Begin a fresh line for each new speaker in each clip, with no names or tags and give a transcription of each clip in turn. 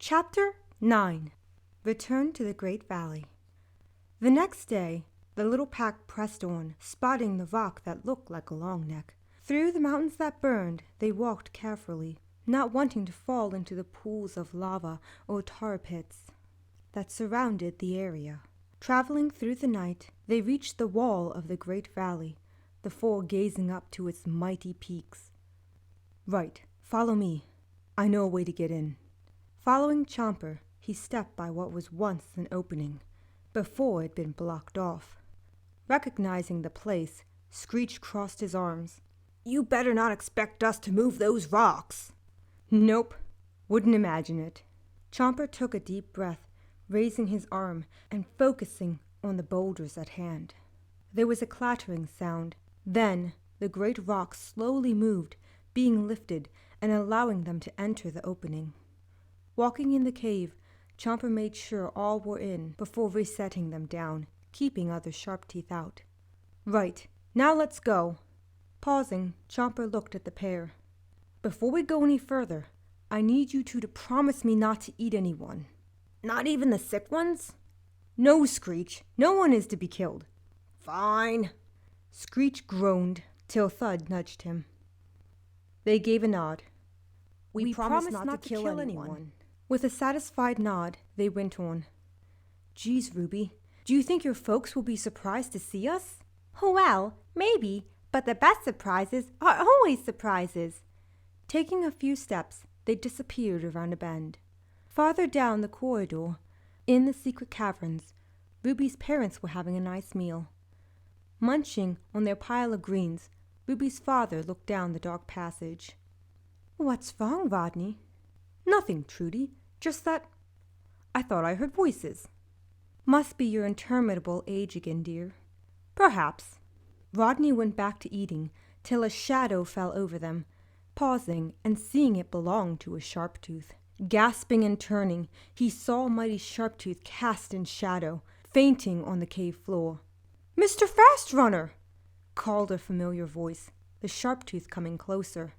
Chapter 9. Return to the Great Valley. The next day, the little pack pressed on, spotting the rock that looked like a long neck. Through the mountains that burned, they walked carefully, not wanting to fall into the pools of lava or tar pits that surrounded the area. Traveling through the night, they reached the wall of the Great Valley, the four gazing up to its mighty peaks. "Right, follow me. I know a way to get in." Following Chomper, he stepped by what was once an opening, before it had been blocked off. Recognizing the place, Screech crossed his arms. "You better not expect us to move those rocks." "Nope, wouldn't imagine it." Chomper took a deep breath, raising his arm and focusing on the boulders at hand. There was a clattering sound. Then the great rocks slowly moved, being lifted and allowing them to enter the opening. Walking in the cave, Chomper made sure all were in before resetting them down, keeping other Sharptooth out. "Right, now let's go." Pausing, Chomper looked at the pair. "Before we go any further, I need you two to promise me not to eat anyone." "Not even the sick ones?" "No, Screech. No one is to be killed." "Fine." Screech groaned till Thud nudged him. They gave a nod. We promise not to kill anyone." With a satisfied nod, they went on. "Geez, Ruby, do you think your folks will be surprised to see us?"
"Well, maybe, but the best surprises are always surprises."
Taking a few steps, they disappeared around a bend. Farther down the corridor, in the secret caverns, Ruby's parents were having a nice meal. Munching on their pile of greens, Ruby's father looked down the dark passage. "What's wrong, Rodney?" "Nothing, Trudy. Just that I thought I heard voices." "Must be your interminable age again, dear." "Perhaps." Rodney went back to eating till a shadow fell over them, pausing and seeing it belonged to a Sharptooth. Gasping and turning, he saw mighty Sharptooth cast in shadow, fainting on the cave floor. "Mr. Fast Runner!" called a familiar voice, the Sharptooth coming closer.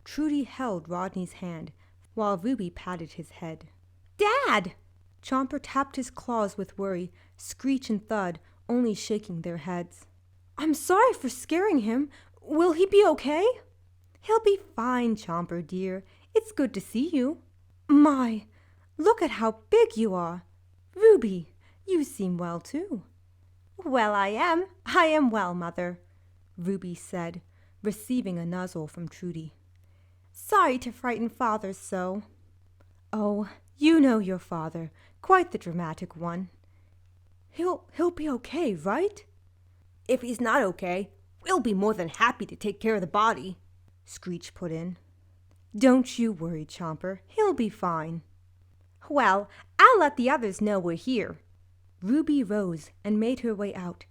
Trudy held Rodney's hand, while Ruby patted his head.
"Dad!"
Chomper tapped his claws with worry, Screech and Thud only shaking their heads. "I'm sorry for scaring him. Will he be okay?" "He'll be fine, Chomper dear. It's good to see you." "My, look at how big you are. Ruby, you seem well too."
"Well, I am well, Mother,"
Ruby said, receiving a nuzzle from Trudy.
"Sorry to frighten Father so."
"Oh, you know your father, quite the dramatic one. He'll be okay, right?"
"If he's not okay, we'll be more than happy to take care of the body," Screech put in.
"Don't you worry, Chomper. He'll be fine."
"Well, I'll let the others know we're here."
Ruby rose and made her way out.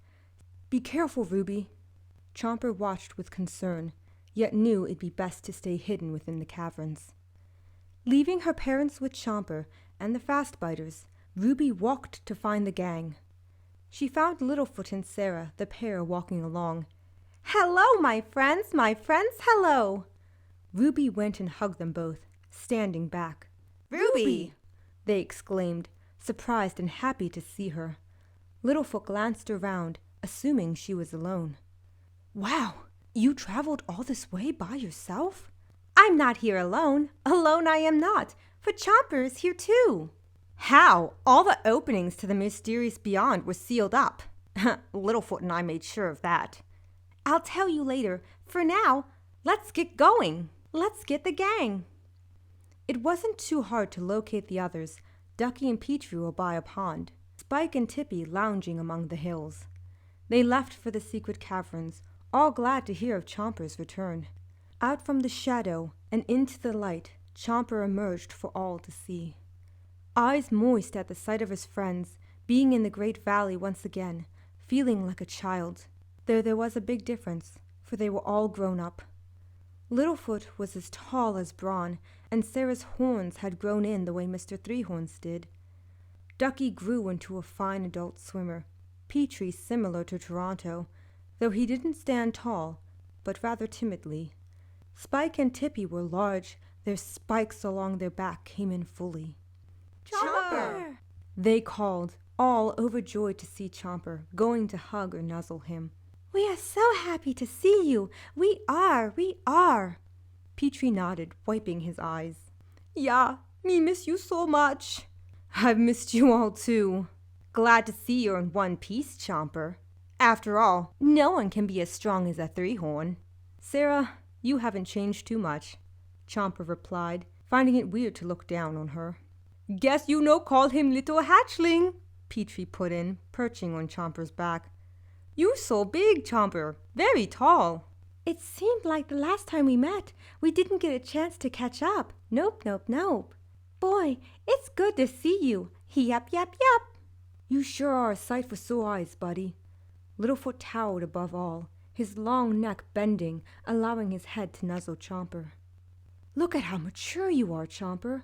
"Be careful, Ruby." Chomper watched with concern, yet knew it'd be best to stay hidden within the caverns. Leaving her parents with Chomper and the Fastbiters, Ruby walked to find the gang. She found Littlefoot and Sarah, the pair, walking along.
"Hello, my friends, hello."
Ruby went and hugged them both, standing back.
"Ruby!"
they exclaimed, surprised and happy to see her. Littlefoot glanced around, assuming she was alone. "Wow, you traveled all this way by yourself?"
"I'm not here alone. Alone I am not, for Chomper is here too."
"How? All the openings to the mysterious beyond were sealed up." Littlefoot and I made sure of that.
"I'll tell you later. For now, let's get going. Let's get the gang."
It wasn't too hard to locate the others. Ducky and Petrie were by a pond, Spike and Tippy lounging among the hills. They left for the secret caverns, all glad to hear of Chomper's return. Out from the shadow and into the light, Chomper emerged for all to see. Eyes moist at the sight of his friends, being in the Great Valley once again, feeling like a child. Though there was a big difference, for they were all grown up. Littlefoot was as tall as Brawn, and Sarah's horns had grown in the way Mr. Threehorns did. Ducky grew into a fine adult swimmer, Petrie similar to Toronto, though he didn't stand tall, but rather timidly. Spike and Tippy were large, their spikes along their back came in fully. Chomper!
They called, all overjoyed to see Chomper, going to hug or nuzzle him.
We are so happy to see you. We are.
Petrie nodded, wiping his eyes. Yeah, me miss you so much. I've missed you all too. Glad to see you're in one piece, Chomper. After all, no one can be as strong as a three-horn. Sarah, you haven't changed too much, Chomper replied, finding it weird to look down on her. Guess you no call him little hatchling, Petrie put in, perching on Chomper's back. You so big, Chomper, very tall.
It seemed like the last time we met, we didn't get a chance to catch up. Nope. Boy, it's good to see you. Yep.
You sure are a sight for sore eyes, buddy. Littlefoot towered above all, his long neck bending, allowing his head to nuzzle Chomper. Look at how mature you are, Chomper.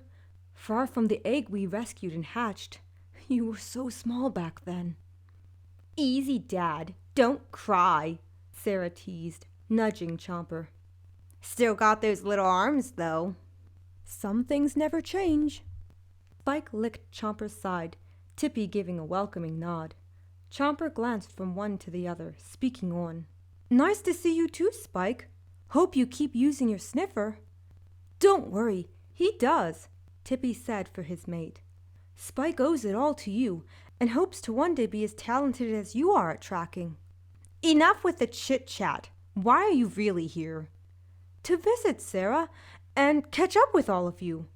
Far from the egg we rescued and hatched. You were so small back then. Easy, Dad. Don't cry, Sarah teased, nudging Chomper. Still got those little arms, though. Some things never change. Spike licked Chomper's side, Tippy giving a welcoming nod. Chomper glanced from one to the other, speaking on. Nice to see you too, Spike. Hope you keep using your sniffer. Don't worry, he does, Tippy said for his mate. Spike owes it all to you, and hopes to one day be as talented as you are at tracking. Enough with the chit-chat. Why are you really here? To visit, Sarah, and catch up with all of you.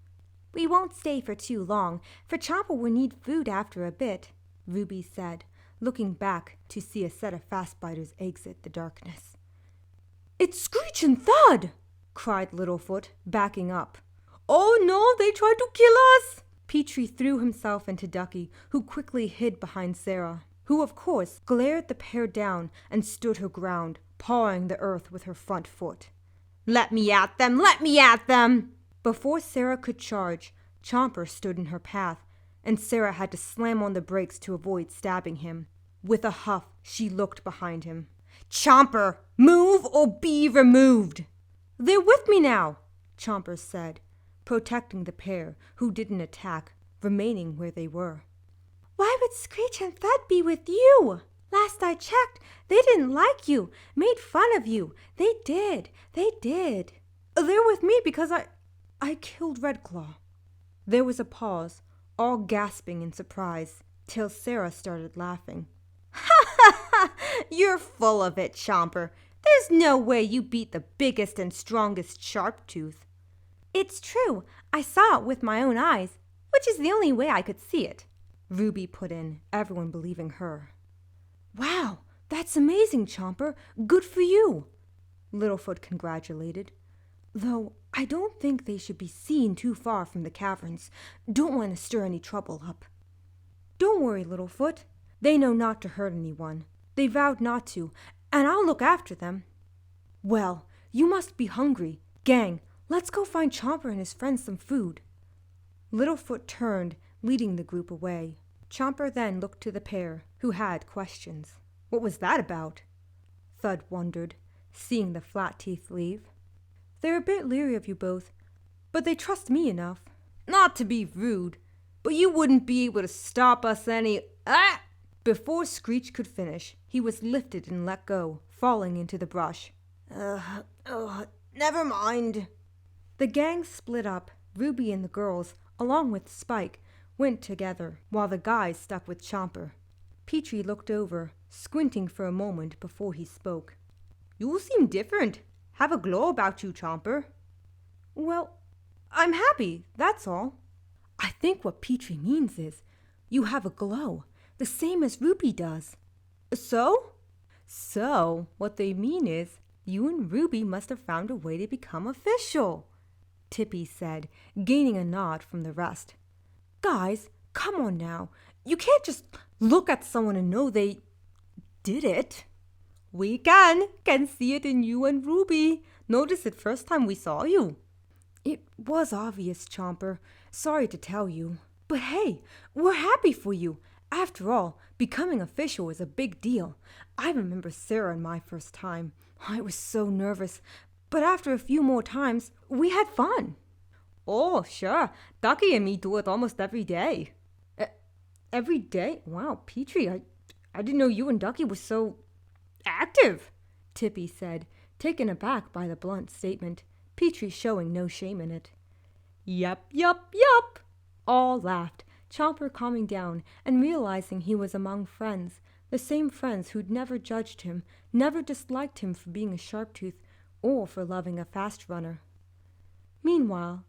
We won't stay for too long, for Chomper will need food after a bit, Ruby said, looking back to see a set of fast-biters exit the darkness.
It's Screech and Thud! Cried Littlefoot, backing up. Oh no, they tried to kill us! Petrie threw himself into Ducky, who quickly hid behind Sarah, who of course glared the pair down and stood her ground, pawing the earth with her front foot. Let me at them! Before Sarah could charge, Chomper stood in her path, and Sarah had to slam on the brakes to avoid stabbing him. With a huff, she looked behind him. Chomper, move or be removed! They're with me now, Chomper said, protecting the pair, who didn't attack, remaining where they were.
Why would Screech and Thud be with you? Last I checked, they didn't like you, made fun of you. They did.
They're with me because I killed Redclaw. There was a pause, all gasping in surprise, till Sarah started laughing. Ha! You're full of it, Chomper. There's no way you beat the biggest and strongest Sharptooth.
It's true. I saw it with my own eyes, which is the only way I could see it,
Ruby put in, everyone believing her. Wow, that's amazing, Chomper. Good for you, Littlefoot congratulated. Though I don't think they should be seen too far from the caverns. Don't want to stir any trouble up. Don't worry, Littlefoot. They know not to hurt anyone. They vowed not to, and I'll look after them. Well, you must be hungry. Gang, let's go find Chomper and his friends some food. Littlefoot turned, leading the group away. Chomper then looked to the pair, who had questions. What was that about? Thud wondered, seeing the flat teeth leave. They're a bit leery of you both, but they trust me enough. Not to be rude, but you wouldn't be able to stop us any... Ah! Before Screech could finish, he was lifted and let go, falling into the brush. Never mind. The gang split up. Ruby and the girls, along with Spike, went together, while the guys stuck with Chomper. Petrie looked over, squinting for a moment before he spoke. You seem different. Have a glow about you, Chomper. Well, I'm happy, that's all. I think what Petrie means is, you have a glow, the same as Ruby does. So? So, what they mean is, you and Ruby must have found a way to become official, Tippy said, gaining a nod from the rest. Guys, come on now. You can't just look at someone and know they did it. We can see it in you and Ruby. Notice it first time we saw you. It was obvious, Chomper. Sorry to tell you. But hey, we're happy for you. After all, becoming official is a big deal. I remember Sarah and my first time. I was so nervous. But after a few more times, we had fun. Oh, sure. Ducky and me do it almost every day. every day? Wow, Petrie, I didn't know you and Ducky were so active, Tippy said, taken aback by the blunt statement, Petrie showing no shame in it. Yup. All laughed, Chomper calming down and realizing he was among friends, the same friends who'd never judged him, never disliked him for being a Sharptooth or for loving a fast runner. Meanwhile,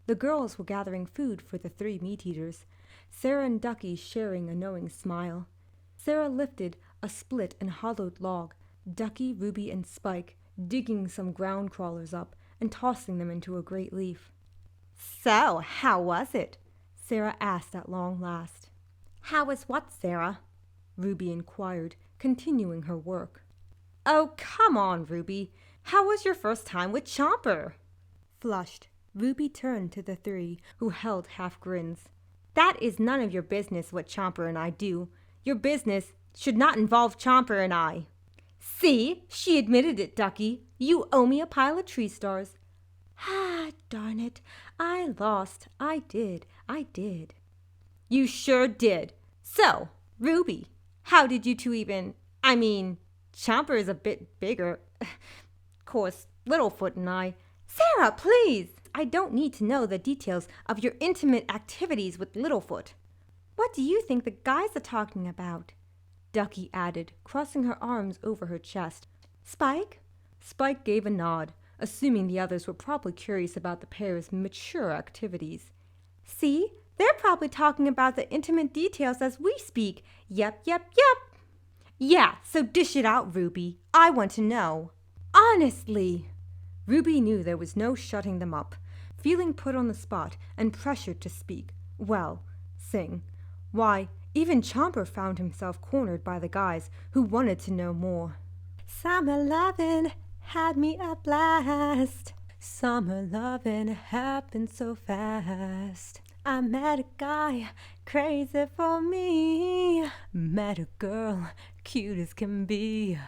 the girls were gathering food for the 3 meat-eaters, Sarah and Ducky sharing a knowing smile. Sarah lifted a split and hollowed log, Ducky, Ruby, and Spike digging some ground crawlers up and tossing them into a great leaf.
So, how was it?
Sarah asked at long last.
How was what, Sarah?
Ruby inquired, continuing her work.
Oh, come on, Ruby. How was your first time with Chomper?
Flushed, Ruby turned to the 3, who held half grins.
That is none of your business what Chomper and I do. Your business should not involve Chomper and I. See, she admitted it, Ducky. You owe me a pile of tree stars.
Ah, darn it. I lost. I did.
You sure did. So, Ruby, how did you two even... Chomper is a bit bigger. Course, Littlefoot and I... Sarah, please! I don't need to know the details of your intimate activities with Littlefoot.
What do you think the guys are talking about? Ducky added, crossing her arms over her chest. Spike? Spike gave a nod, assuming the others were probably curious about the pair's mature activities.
See? They're probably talking about the intimate details as we speak. Yep. Yeah, so dish it out, Ruby. I want to know.
Honestly. Ruby knew there was no shutting them up, feeling put on the spot and pressured to speak. Well, sing. Why, even Chomper found himself cornered by the guys who wanted to know more.
Summer lovin' had me a blast.
Summer lovin' happened so fast.
I met a guy crazy for me.
Met a girl cute as can be.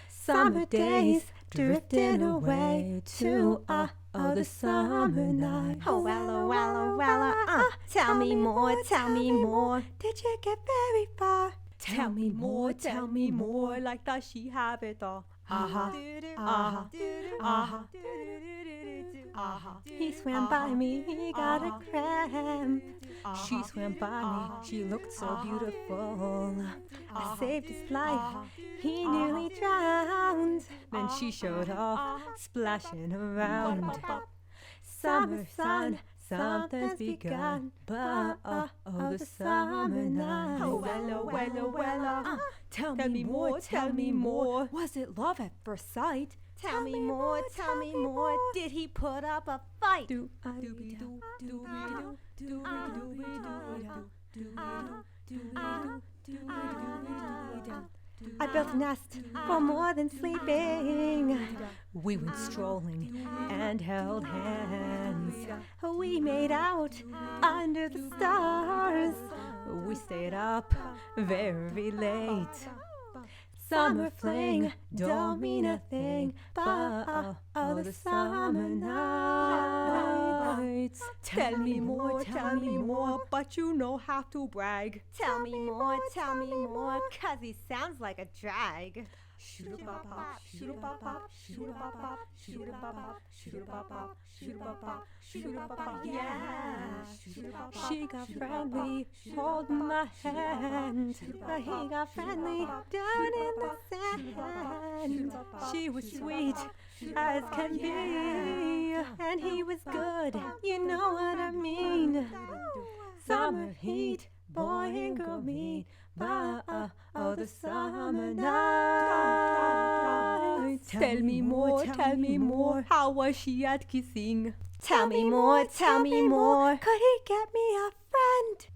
Summer days drifting away to the summer night. Oh, well, tell me more. Did you get very far?
Tell me more, like that she have it all.
He swam by me, he got a cramp.
She swam by me, she looked so beautiful.
I saved his life, he nearly drowned.
Then she showed off, splashing around.
Summer sun, something's begun, but the summer night.
Oh, well, tell me more. Was it love at first sight?
Tell me more. Did he put up a fight? I built a nest for more than sleeping.
We went strolling and held hands.
We made out under the stars.
We stayed up very late.
Summer fling don't mean a thing, but the summer nights.
Tell me more, but you know how to brag.
Tell me more, 'cause he sounds like a drag.
Shoot-a-bop-bop, yeah. She got friendly, holding my hand.
He got friendly, down in the sand.
She was sweet as can be,
and he was good, you know what I mean. Summer heat, boy and girl meet, but the summer night.
Tell me more, how was she at kissing?
Tell me more, could he get me a friend?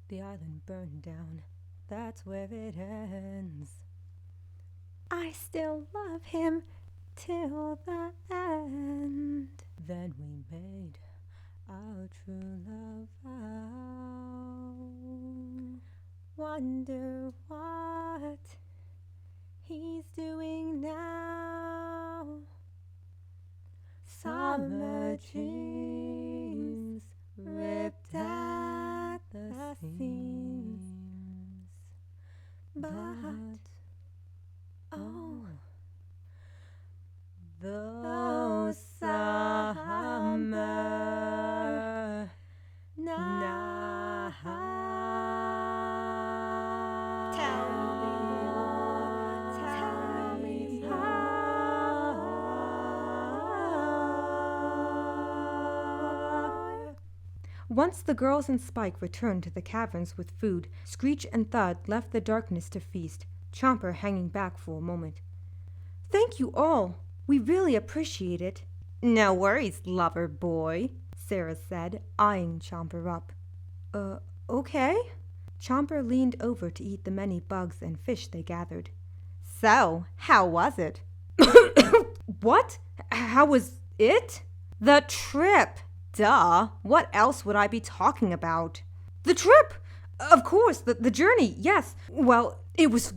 The island burned down, that's where it ends.
I still love him till the end.
Then we made our true love vow.
Wonder what he's doing now. Summer dreams ripped at the
seems, but oh, the summer night. Tell me more.
Once the girls and Spike returned to the caverns with food, Screech and Thud left the darkness to feast, Chomper hanging back for a moment. "Thank you all. We really appreciate it."
No worries, lover boy,
Sarah said, eyeing Chomper up. Okay. Chomper leaned over to eat the many bugs and fish they gathered.
So, how was it?
What? How was it?
The trip! Duh! What else would I be talking about?
The trip! Of course, the journey, yes. Well, it was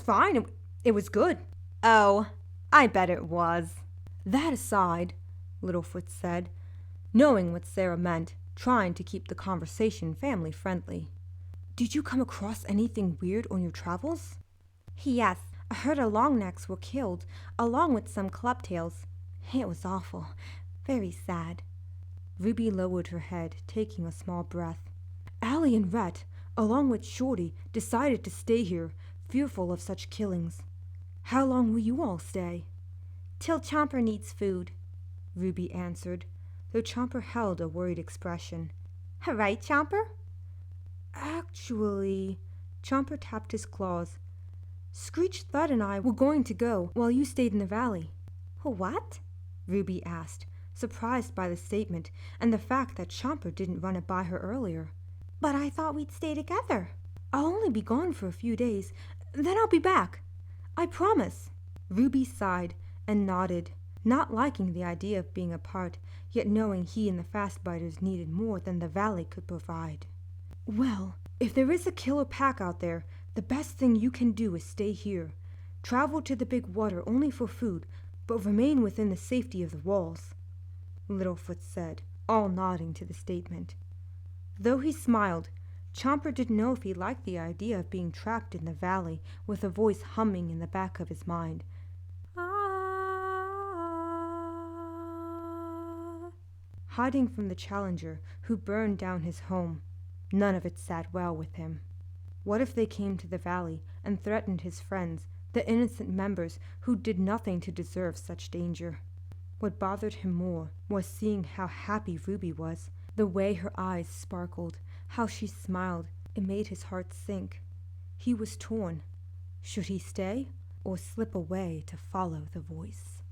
fine. It was good.
Oh, I bet it was.
That aside, Littlefoot said, knowing what Sarah meant, trying to keep the conversation family-friendly. Did you come across anything weird on your travels? Yes, I heard our longnecks were killed, along with some clubtails. It was awful. Very sad. Ruby lowered her head, taking a small breath. Allie and Rhett, along with Shorty, decided to stay here, fearful of such killings. How long will you all stay?
Till Chomper needs food,
Ruby answered, though Chomper held a worried expression.
Right, Chomper?
Actually, Chomper tapped his claws. Screech, Thud, and I were going to go while you stayed in the valley.
What?
Ruby asked, surprised by the statement and the fact that Chomper didn't run it by her earlier.
But I thought we'd stay together.
I'll only be gone for a few days, then I'll be back. I promise. Ruby sighed and nodded, not liking the idea of being apart, yet knowing he and the Fastbiters needed more than the valley could provide. Well, if there is a killer pack out there, the best thing you can do is stay here. Travel to the big water only for food, but remain within the safety of the walls, Littlefoot said, all nodding to the statement. Though he smiled, Chomper didn't know if he liked the idea of being trapped in the valley with a voice humming in the back of his mind. Hiding from the Challenger who burned down his home. None of it sat well with him. What if they came to the valley and threatened his friends, the innocent members who did nothing to deserve such danger? What bothered him more was seeing how happy Ruby was, the way her eyes sparkled, how she smiled. It made his heart sink. He was torn. Should he stay or slip away to follow the voice?